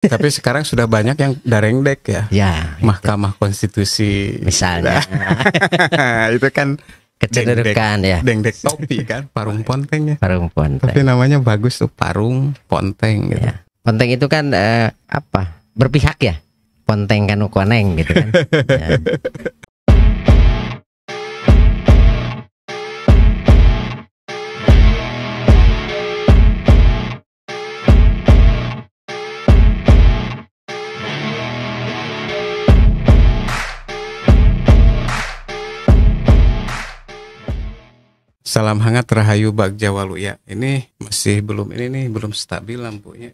Tapi sekarang sudah banyak yang darengdek ya. Ya, Mahkamah Konstitusi misalnya. itu kan Kecenderukan ya. dengdek topi kan, parung ponteng ya. Parung ponteng. Tapi namanya bagus tuh, parung ponteng gitu. Ya. Ponteng itu kan apa? Berpihak ya. Ponteng kan koneng gitu kan. Ya. Salam hangat Rahayu Bagja Waluya. Ini masih belum belum stabil lampunya.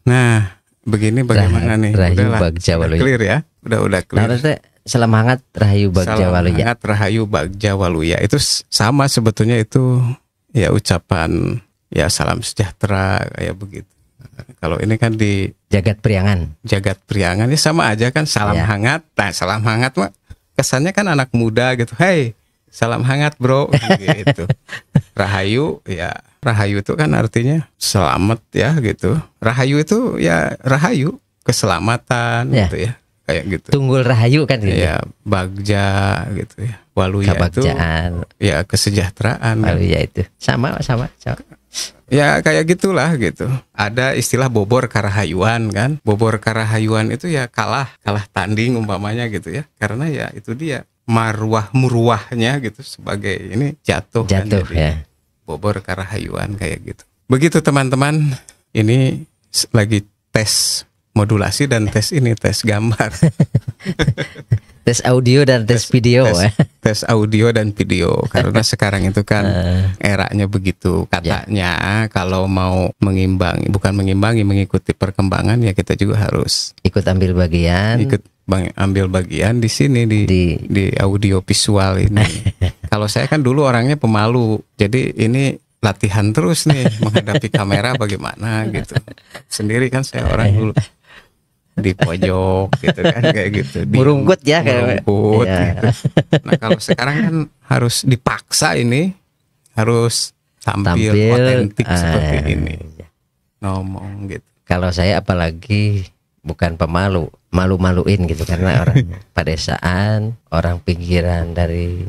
Nah, begini bagaimana nih? Rahayu Udahlah, Bagja udah Waluya. clear ya? Udah clear. Nah, salam hangat Rahayu Bagja Salam Waluya. hangat Rahayu Bagja Waluya. Itu sama sebetulnya, itu ya ucapan ya salam sejahtera kayak begitu. Kalau ini kan di Jagat Priangan. Jagat Priangan ya sama aja kan, salam Ya. hangat. Nah, salam hangat mah kesannya kan anak muda gitu. Hey, salam hangat bro gitu. Rahayu ya, Rahayu itu kan artinya selamat ya gitu. Rahayu itu ya rahayu, keselamatan Ya. gitu ya. Kayak gitu. Tunggul Rahayu kan gitu. Ya, Bagja gitu ya. Waluya itu Kebagjaan. ya kesejahteraan. Waluya itu. Sama. Ya kayak gitulah gitu. Ada istilah bobor karahayuan kan. Bobor karahayuan itu ya kalah tanding umpamanya gitu ya. Karena ya itu dia muruahnya gitu, sebagai ini jatuh kan, jadi ya. bobor karahayuan kayak gitu. Begitu teman-teman, ini lagi tes modulasi dan tes gambar. Tes audio dan tes video ya. Tes audio dan video, karena sekarang itu kan eranya begitu. Katanya kalau mau mengikuti perkembangan ya kita juga harus ikut ambil bagian. Ambil bagian di sini di audio visual ini. Kalau saya kan dulu orangnya pemalu, jadi ini latihan terus nih menghadapi kamera bagaimana gitu. Sendiri kan saya orang dulu di pojok gitu kan, kayak gitu. Merungkut ya kayak. Merungkut gitu. Nah, kalau sekarang kan harus dipaksa, ini harus tampil otentik seperti ini. Ngomong gitu. Kalau saya apalagi bukan pemalu, malu-maluin gitu, karena orang pedesaan, orang pinggiran dari.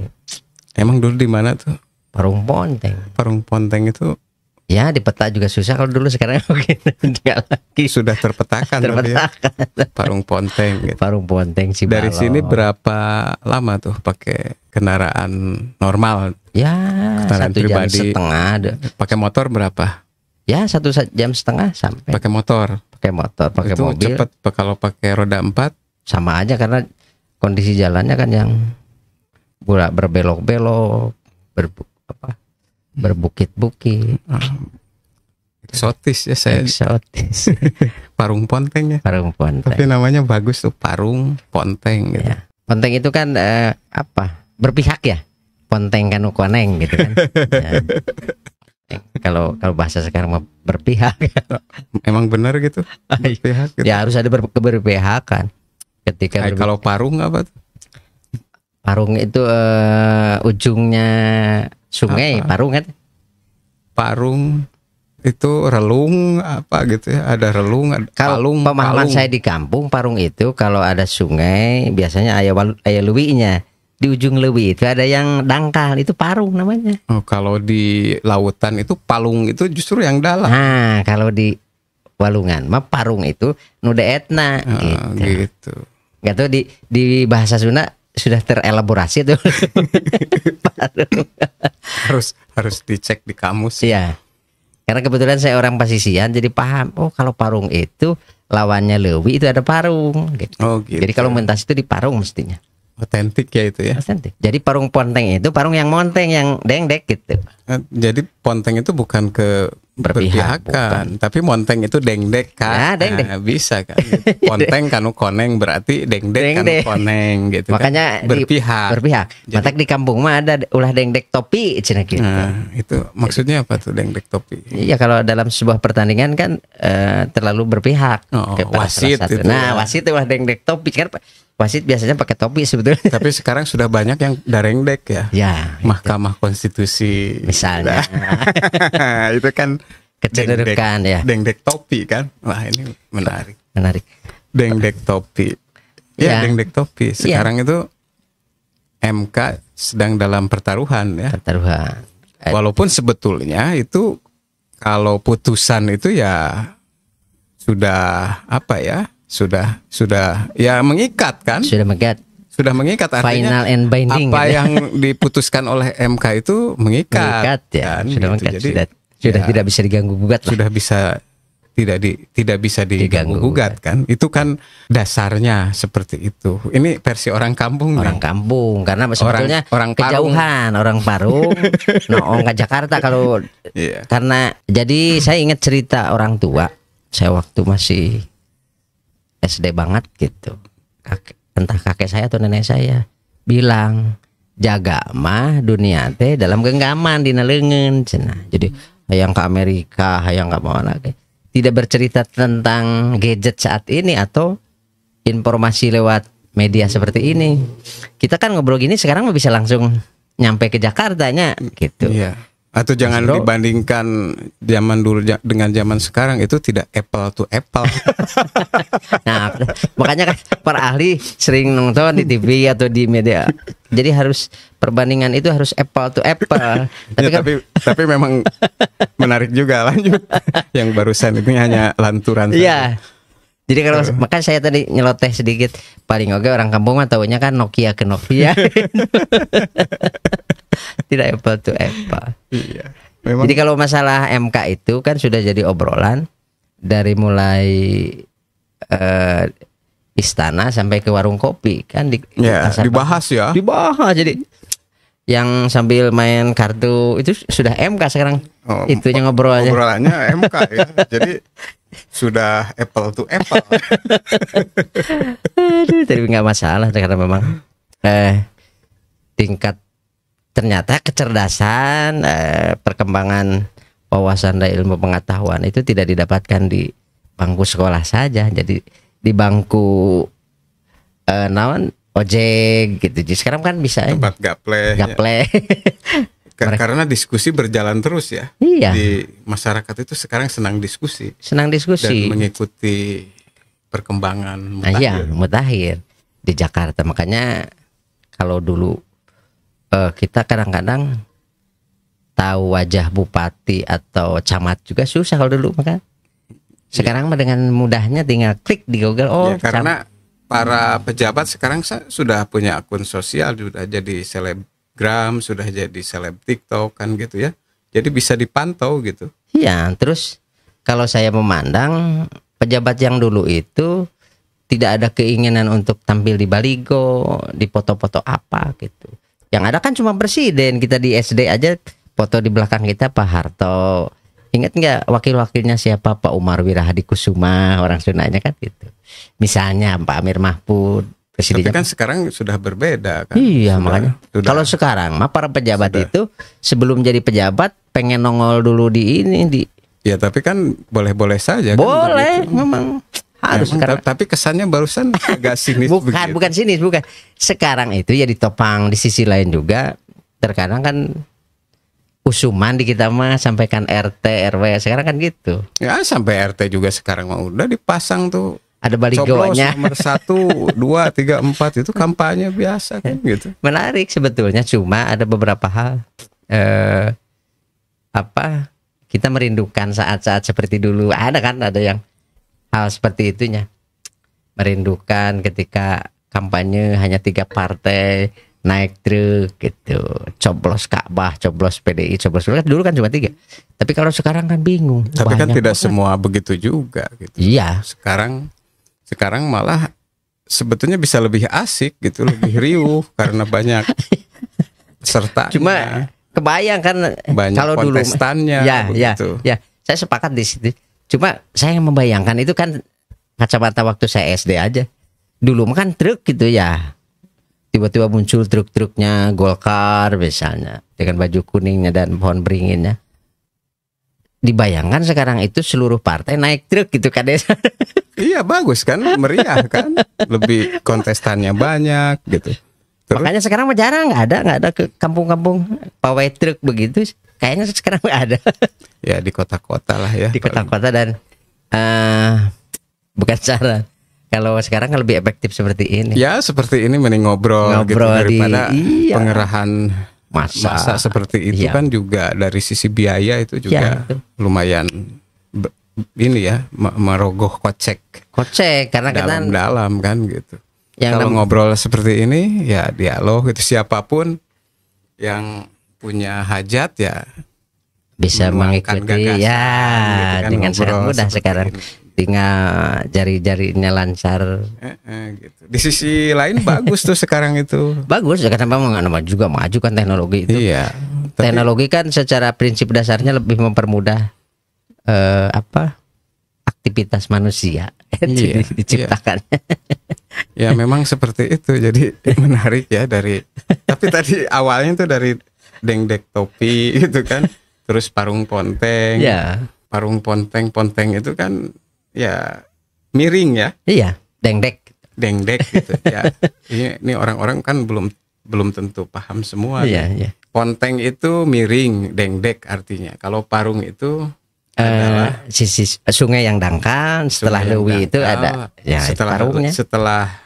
Emang dulu di mana tuh? Parung Ponteng. Parung Ponteng itu ya di peta juga susah kalau dulu, sekarang mungkin enggak lagi. Sudah terpetakan. Ya? Parung Ponteng gitu. Parung Ponteng sih. Dari sini berapa lama tuh pakai kendaraan normal? Ya, kendaraan 1 jam setengah. Pakai motor berapa? Ya 1 jam setengah sampai. Pakai motor. Pakai itu mobil. Cepet. Kalau pakai roda 4 sama aja, karena kondisi jalannya kan yang berbelok-belok, berbukit-bukit. Eksotis ya saya. Eksotis. Parung Ponteng ya. Parung Ponteng. Tapi namanya bagus tuh, Parung Ponteng gitu. Ya. Ponteng itu kan apa? Berpihak ya. Ponteng kan koneng gitu kan. Ya. Kalau bahasa sekarang mah berpihak. Emang benar gitu? Berpihak gitu. Ya harus ada keberpihakan. Ketika kalau parung apa tuh? Parung itu ujungnya sungai, apa? Parung kan? Parung itu relung apa gitu ya, ada relung, ada kalau pemahaman saya di kampung, parung itu kalau ada sungai biasanya ayah lewinya. Di ujung lewi itu ada yang dangkal, itu parung namanya. Oh, kalau di lautan itu palung, itu justru yang dalam. Nah, kalau di Walungan mah parung itu nuda etna gitu. Gak tahu di bahasa Sunda sudah terelaborasi tuh. harus dicek di kamus. Iya. Karena kebetulan saya orang Pasisian, jadi paham. Oh, kalau parung itu lawannya lewi itu ada parung gitu. Oh, gitu. Jadi kalau mentas itu di parung mestinya. Otentik ya itu ya. Otentik. Jadi parung ponteng itu parung yang monteng, yang dengdek gitu. Jadi ponteng itu bukan ke berpihakan, tapi monteng itu dengdek kan. Ya, dengdek. Nah, bisa kan. Ponteng kanu koneng berarti dengdek kanu koneng gitu. Makanya kan? Berpihak. Matak di kampung mah ada ulah dengdek topi cenah gitu. Nah, itu maksudnya apa tuh dengdek topi? Iya, kalau dalam sebuah pertandingan kan terlalu berpihak kepada wasit salah satu. itu. Nah, wasit ulah dengdek topi kan. Wasit biasanya pakai topi sebetulnya. Tapi sekarang sudah banyak yang darengdek ya. Ya. Mahkamah Konstitusi misalnya. Itu kan kecenderukan ya. Dengdek topi kan. Wah, ini menarik. menarik. Dengdek topi. Ya. Ya, dengdek topi. Sekarang itu MK sedang dalam pertaruhan ya. Pertaruhan. Walaupun sebetulnya itu kalau putusan itu ya sudah apa ya? Sudah ya mengikat kan? Sudah mengikat. Sudah mengikat, artinya Final and binding. apa gitu. yang diputuskan oleh MK itu mengikat. Mengikat ya. Kan, Sudah gitu. mengikat. Jadi Sudah ya, tidak bisa diganggu gugat lah. sudah bisa tidak bisa diganggu gugat kan. Itu kan dasarnya seperti itu. Ini versi orang kampung Orang nih. kampung karena sebetulnya orang Parung. kejauhan orang Parung noong ke Jakarta kalau Iya. karena jadi saya ingat cerita orang tua saya waktu masih SD banget gitu. Entah kakek saya atau nenek saya bilang jaga mah dunia teh dalam genggaman dina leungeun cenah. Jadi hayang ke Amerika, hayang ke mana lagi. Tidak bercerita tentang gadget saat ini atau informasi lewat media seperti ini. Kita kan ngobrol gini sekarang bisa langsung nyampe ke Jakartanya gitu. Iya. Atau jangan Bro. dibandingkan zaman dulu dengan zaman sekarang, itu tidak apple to apple. Nah, makanya kan para ahli sering nonton di TV atau di media. Jadi harus perbandingan itu harus apple to apple. Tapi Ya, kan tapi memang menarik juga. Lanjut. Yang barusan ini hanya lanturan iya. saja. Jadi kalau makanya saya tadi nyeloteh sedikit, paling oke orang kampung mah taunya kan Nokia ke Nokia. Tidak apple to apple. Iya. Memang Jadi kalau masalah MK itu kan sudah jadi obrolan dari mulai istana sampai ke warung kopi kan ya, pasar- dibahas ya. dibahas. Jadi yang sambil main kartu itu sudah MK sekarang. Oh, Itunya ngobrolnya. Obrolannya MK ya. Jadi sudah apple to apple. Aduh, tapi nggak masalah karena memang tingkat ternyata kecerdasan, perkembangan wawasan dan ilmu pengetahuan itu tidak didapatkan di bangku sekolah saja. Jadi di bangku naon ojek gitu. Jadi sekarang kan bisa Tempat gaple. gaple. Karena diskusi berjalan terus ya. Iya. Di masyarakat itu sekarang senang diskusi Senang dan diskusi. mengikuti perkembangan Nah, iya, mutakhir. mutakhir di Jakarta. Makanya kalau dulu kita kadang-kadang tahu wajah bupati atau camat juga susah kalau dulu maka. Sekarang mah dengan mudahnya tinggal klik di Google. Oh, Ya, karena para pejabat sekarang sudah punya akun sosial, sudah jadi selebgram, sudah jadi seleb TikTok kan gitu ya. Jadi bisa dipantau gitu. iya, terus kalau saya memandang pejabat yang dulu itu tidak ada keinginan untuk tampil di baligo, di foto-foto apa gitu. Yang ada kan cuma presiden. Kita di SD aja foto di belakang kita Pak Harto. Ingat nggak wakil-wakilnya siapa? Pak Umar Wirahadi Kusuma, orang Sundanya kan gitu. Misalnya Pak Amir Mahfud, Tapi presidennya. kan sekarang sudah berbeda kan. Iya, Sudah- makanya. sudah- Kalau sekarang mah para pejabat Sudah. itu sebelum jadi pejabat pengen nongol dulu di ini di ya tapi kan boleh-boleh saja. boleh kan, begitu. memang harus Memang, sekarang. tapi kesannya barusan agak sinis Bukan, begitu. bukan sinis, bukan. Sekarang itu ya ditopang di sisi lain juga. Terkadang kan usuman di kita mah sampaikan RT, RW. Sekarang kan gitu. Ya sampai RT juga sekarang mah udah dipasang tuh. Ada Coblos baligonya. nomor 1, 2, 3, 4 itu kampanye biasa kan gitu. Menarik sebetulnya, cuma ada beberapa hal kita merindukan saat-saat seperti dulu. Ada kan, ada yang hal seperti itunya. Merindukan ketika kampanye hanya 3 partai naik truk gitu, coblos Ka'bah, coblos PDI, coblos dulu kan cuma 3. Tapi kalau sekarang kan bingung. Tapi kan Banyak tidak banget. semua begitu juga gitu. Iya. Sekarang malah sebetulnya bisa lebih asik gitu, lebih riuh karena banyak peserta. Cuma kebayang kan banyak kalau dulu kontestannya ya, begitu. ya, saya sepakat di situ. Cuma saya yang membayangkan itu kan kacamata waktu saya SD aja. Dulu mah kan truk gitu ya. Tiba-tiba muncul truk-truknya Golkar misalnya dengan baju kuningnya dan pohon beringinnya. Dibayangkan sekarang itu seluruh partai naik truk gitu kan. Iya bagus kan, meriah kan, lebih kontestannya banyak gitu. Terus, Makanya sekarang mah jarang, nggak ada ke kampung-kampung pawai truk begitu. Kayaknya sekarang nggak ada ya di kota-kota lah ya. di kota-kota. Dan bukan saran. Kalau sekarang kan lebih efektif seperti ini. Ya seperti ini mending ngobrol gitu daripada pengerahan masa seperti itu kan juga dari sisi biaya itu juga lumayan ini ya merogoh kocek karena dalam kan gitu. Kalau ngobrol seperti ini ya dialog gitu, siapapun yang punya hajat ya bisa mengikuti ya gitu kan, dengan sangat mudah sekarang ini. Dengan jari-jarinya lancar gitu. Di sisi lain bagus tuh sekarang itu. Bagus ya, karena memang juga maju kan teknologi itu. Iya. Teknologi kan secara prinsip dasarnya lebih mempermudah aktivitas manusia diciptakannya. Ya memang seperti itu. Jadi menarik ya tapi tadi awalnya tuh dari dengdek topi gitu kan. Terus parung ponteng. Ya. Parung ponteng itu kan ya miring ya. Iya, dengdek gitu ya. Ini orang-orang kan belum tentu paham semua. Iya. Ponteng itu miring, dengdek artinya. Kalau parung itu adalah sisi sungai yang dangkal. Setelah lewi itu ada ya parungnya. Setelah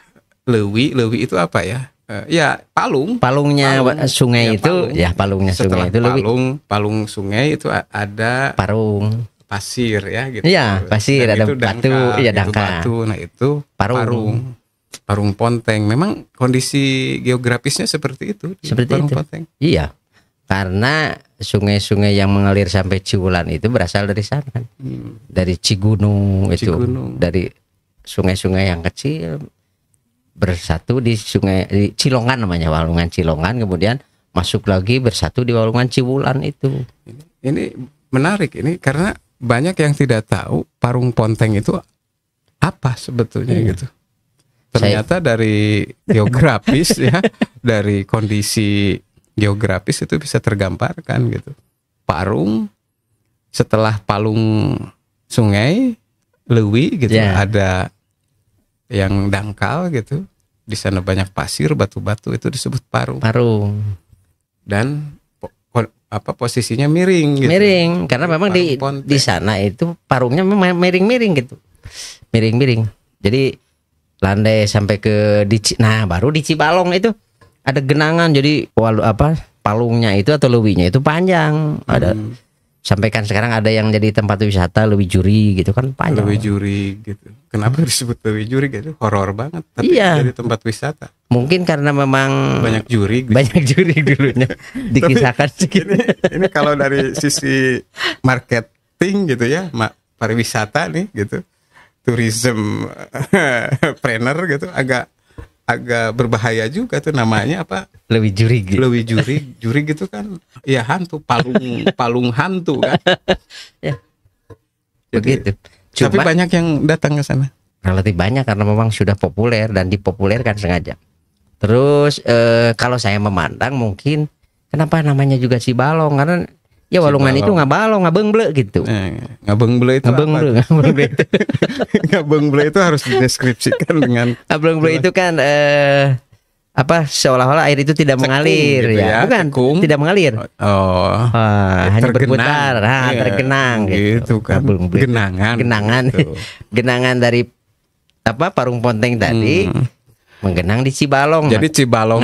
lewi itu apa ya? Ya palungnya sungai itu ya palungnya sungai itu lewi. Palung sungai itu ada parung pasir ya gitu. Iya, pasir ada batu, ya dangkal. Nah, itu parung ponteng. Memang kondisi geografisnya seperti itu. Seperti itu. Ponteng. Iya. Karena sungai-sungai yang mengalir sampai Ciwulan itu berasal dari sana kan. Dari Cigunung itu. Dari sungai-sungai yang kecil bersatu di Cilongan namanya, Walungan Cilongan, kemudian masuk lagi bersatu di Walungan Ciwulan itu. Ini menarik ini karena banyak yang tidak tahu parung ponteng itu apa sebetulnya gitu. Ternyata dari geografis ya, dari kondisi geografis itu bisa tergambarkan gitu. Parung setelah palung sungai lewi gitu ada yang dangkal gitu. Di sana banyak pasir, batu-batu itu disebut parung. Dan posisinya miring gitu. Miring karena memang di sana itu parungnya memang miring-miring gitu. Miring-miring. Jadi landai sampai ke baru di Cibalong itu ada genangan, jadi palungnya itu atau lewinya itu panjang. Ada sampaikan sekarang ada yang jadi tempat wisata Lewi Juri gitu kan, panjang. Lewi Juri gitu. Kenapa disebut Lewi Juri gitu? Horor banget tapi jadi tempat wisata. Mungkin karena memang banyak juri gitu. Banyak juri dulunya dikisahkan segitu. Ini kalau dari sisi marketing gitu ya, pariwisata nih gitu. Tourism planner gitu agak berbahaya juga tuh namanya apa? Lewi Juri gitu. Lewi Juri gitu kan. Ya hantu, palung hantu kan. Ya. Begitu. Tapi banyak yang datang ke sana. Relatif banyak karena memang sudah populer dan dipopulerkan sengaja. Terus kalau saya memandang mungkin kenapa namanya juga Cibalong, karena ya Walungan itu ngabengle gitu. Ngabengle itu ngabengle itu harus dideskripsikan dengan ngabengle itu kan seolah-olah air itu tidak mengalir gitu ya. Bukan, tidak mengalir. Hanya berputar, tergenang gitu kan. Genangan. Gitu. Genangan dari parung ponteng tadi menggenang di Cibalong. Jadi Cibalong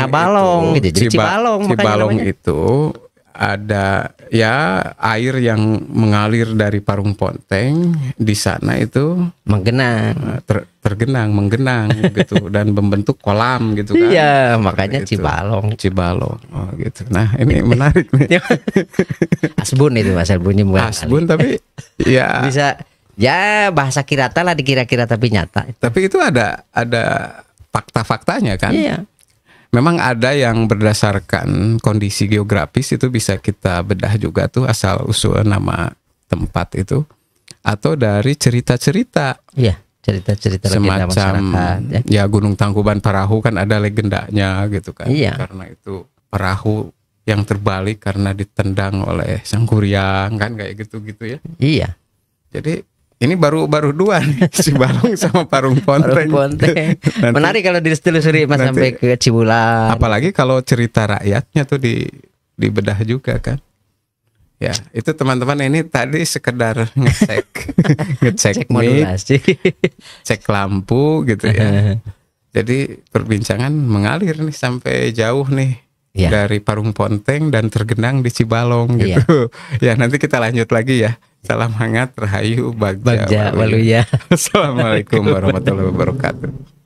gitu. Jadi Cibalong itu ada ya air yang mengalir dari parung ponteng di sana itu menggenang gitu dan membentuk kolam gitu kan. Iya, makanya gitu. Cibalong. Oh gitu. Nah, ini menarik nih. Asbun itu Mas bunyi Asbun tapi ya bisa ya bahasa Kirata lah, dikira-kira tapi nyata. Tapi itu ada fakta-faktanya kan. Iya. Memang ada yang berdasarkan kondisi geografis itu bisa kita bedah juga tuh asal usul nama tempat itu, atau dari cerita-cerita. Iya, cerita-cerita semacam masyarakat, ya Gunung Tangkuban Parahu kan ada legendanya gitu kan. Iya. Karena itu perahu yang terbalik karena ditendang oleh Sang Kuryang kan kayak gitu-gitu ya. Iya. Jadi ini baru dua nih, Cibalong sama Parung Ponteng. Menarik kalau ditelusuri Mas sampai ke Ciwulan. Apalagi kalau cerita rakyatnya tuh dibedah juga kan. Ya, itu teman-teman ini tadi sekedar ngecek ngecek Cek mic, modulasi. cek lampu gitu ya. Jadi perbincangan mengalir nih sampai jauh nih. Ya. Dari Parung Ponteng dan tergenang di Cibalong gitu. Ya, nanti kita lanjut lagi ya. Salam hangat, rahayu, bagja, Bagja Waluya. Assalamualaikum warahmatullahi wabarakatuh.